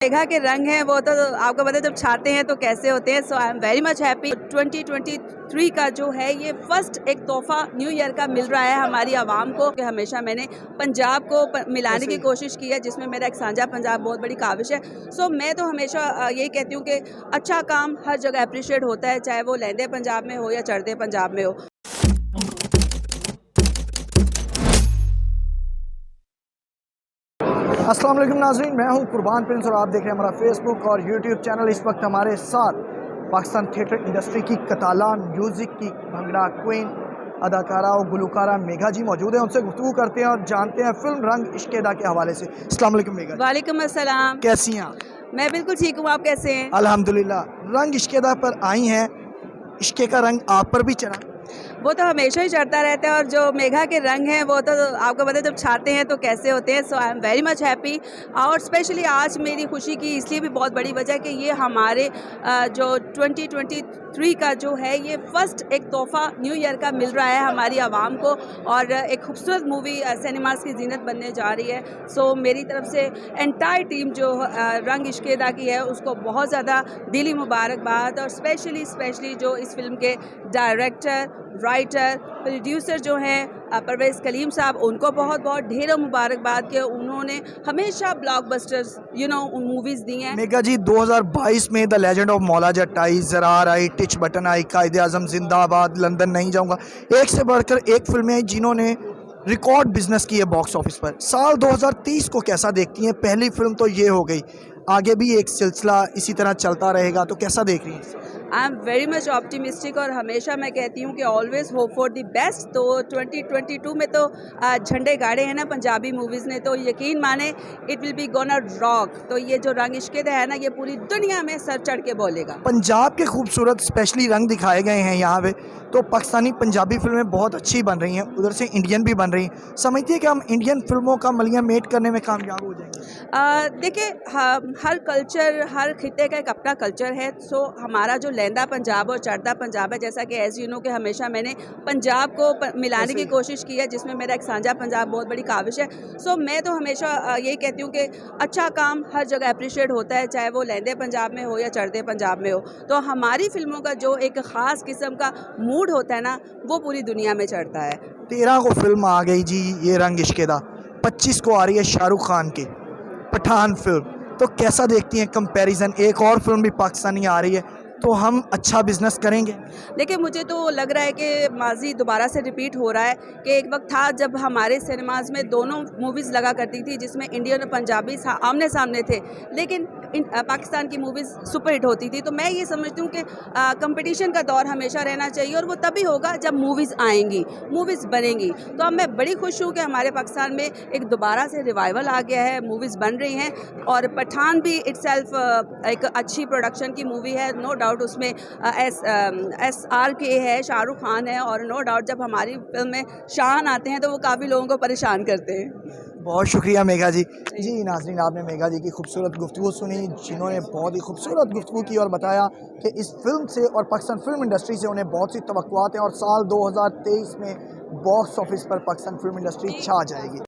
मेघा के रंग हैं वो तो आपको पता है जब छाते हैं तो कैसे होते हैं। So I am very much happy. 2023 का जो है ये फर्स्ट एक तोहफा न्यू ईयर का मिल रहा है हमारी आवाम को कि हमेशा मैंने पंजाब को मिलाने की कोशिश की है, जिसमें मेरा एक साझा पंजाब बहुत बड़ी काविश है। सो मैं तो हमेशा यही कहती हूँ कि अच्छा काम हर जगह अप्रिशिएट होता है, चाहे वो लहंदे पंजाब में हो या चढ़ते पंजाब में हो। अस्सलाम वालेकुम नाज़रीन, मैं हूं कुर्बान प्रिंस और आप देख रहे हैं हमारा फेसबुक और यूट्यूब चैनल। इस वक्त हमारे साथ पाकिस्तान थिएटर इंडस्ट्री की कतालान म्यूज़िक की भंगड़ा क्वीन अदाकारा और गुलकारा मेघा जी मौजूद हैं। उनसे गुफ्तगू करते हैं और जानते हैं फिल्म रंग इश्क-ए-दा के हवाले से। अस्सलाम वालेकुम मेघा जी। वालेकुम अस्सलाम। कैसी हैं आप? मैं बिल्कुल ठीक हूँ, आप कैसे हैं? अल्हम्दुलिल्लाह। रंग इश्क-ए-दा पर आई हैं, इश्क का रंग आप पर भी चढ़ा? वो तो हमेशा ही चढ़ता रहता है, और जो मेघा के रंग हैं वो तो आपको पता है जब छाते हैं तो कैसे होते हैं। So I am very much happy. और स्पेशली आज मेरी खुशी की इसलिए भी बहुत बड़ी वजह है कि ये हमारे जो 2023 का जो है ये फर्स्ट एक तोहफा न्यू ईयर का मिल रहा है हमारी आवाम को, और एक खूबसूरत मूवी सिनेमास की जीनत बनने जा रही है। सो मेरी तरफ से एंटायर टीम जो रंग इश्क-ए-दा की है उसको बहुत ज़्यादा दिली मुबारकबाद, और स्पेशली जो इस फिल्म के डायरेक्टर, राइटर, प्रोड्यूसर जो हैं परवेज़ कलीम साहब, उनको बहुत बहुत ढेरों मुबारकबाद कि उन्होंने हमेशा ब्लॉकबस्टर्स उन मूवीज़ दी हैं। मेघा जी 2022 में the legend of Maula Jatt I, Zarar I, teach button I, कायदे आज़म जिंदाबाद, लंदन नहीं जाऊंगा, एक से बढ़कर एक फिल्में आई जिन्होंने रिकॉर्ड बिजनेस की है बॉक्स ऑफिस पर। साल 2030 को कैसा देखती हैं? पहली फिल्म तो ये हो गई, आगे भी एक सिलसिला इसी तरह चलता रहेगा, तो कैसा देख रही हैं? आई एम वेरी मच ऑप्टिमिस्टिक, और हमेशा मैं कहती हूँ कि always hope for the best. तो 2022 में तो झंडे गाड़े हैं ना पंजाबी मूवीज़ ने, तो यकीन माने it will be gonna rock. तो ये जो रंग इश्क-ए-दा है ना, ये पूरी दुनिया में सर चढ़ के बोलेगा। पंजाब के खूबसूरत स्पेशली रंग दिखाए गए हैं यहाँ पे, तो पाकिस्तानी पंजाबी फिल्में बहुत अच्छी बन रही हैं, उधर से इंडियन भी बन रही हैं। समझती है कि हम इंडियन फिल्मों का मलिया मेट करने में कामयाब हो जाएंगे? देखिए, हर कल्चर, हर खिते का एक अपना कल्चर है। सो हमारा जो लहंदा पंजाब और चढ़ता पंजाब है, जैसा कि एज़ यू नो कि हमेशा मैंने पंजाब को मिलाने की कोशिश की है, जिसमें मेरा एक साझा पंजाब बहुत बड़ी काविश है। सो मैं तो हमेशा यही कहती हूँ कि अच्छा काम हर जगह अप्रिशिएट होता है, चाहे वो लहंदे पंजाब में हो या चढ़ते पंजाब में हो। तो हमारी फिल्मों का जो एक ख़ास किस्म का मूड होता है ना, वो पूरी दुनिया में चढ़ता है। 13 को फिल्म आ गई जी, ये रंग इश्क-ए-दा। 25 को आ रही है शाहरुख खान की पठान फिल्म, तो कैसा देखती हैं कंपैरिजन? एक और फिल्म भी पाकिस्तानी आ रही है, तो हम अच्छा बिजनेस करेंगे? देखिए, मुझे तो लग रहा है कि माजी दोबारा से रिपीट हो रहा है कि एक वक्त था जब हमारे सिनेमाज में दोनों मूवीज़ लगा करती थी, जिसमें इंडियन और पंजाबी आमने सामने थे, लेकिन पाकिस्तान की मूवीज़ सुपर हिट होती थी। तो मैं ये समझती हूँ कि कंपटीशन का दौर हमेशा रहना चाहिए, और वो तभी होगा जब मूवीज़ आएंगी, मूवीज़ बनेंगी। तो अब मैं बड़ी खुश हूँ कि हमारे पाकिस्तान में एक दोबारा से रिवाइवल आ गया है, मूवीज़ बन रही हैं, और पठान भी इटसेल्फ एक अच्छी प्रोडक्शन की मूवी है, नो डाउट। उसमें SRK है, शाहरुख खान है, और नो डाउट जब हमारी फिल्म में शान आते हैं तो वो काफ़ी लोगों को परेशान करते हैं। बहुत शुक्रिया मेघा जी। जी नाज़रीन, आपने मेघा जी की खूबसूरत गुफ्तगू सुनी, जिन्होंने बहुत ही खूबसूरत गुफ्तगू की और बताया कि इस फिल्म से और पाकिस्तान फिल्म इंडस्ट्री से उन्हें बहुत सी तवक्कुआत हैं, और साल 2023 में बॉक्स ऑफिस पर पाकिस्तान फिल्म इंडस्ट्री छा जाएगी।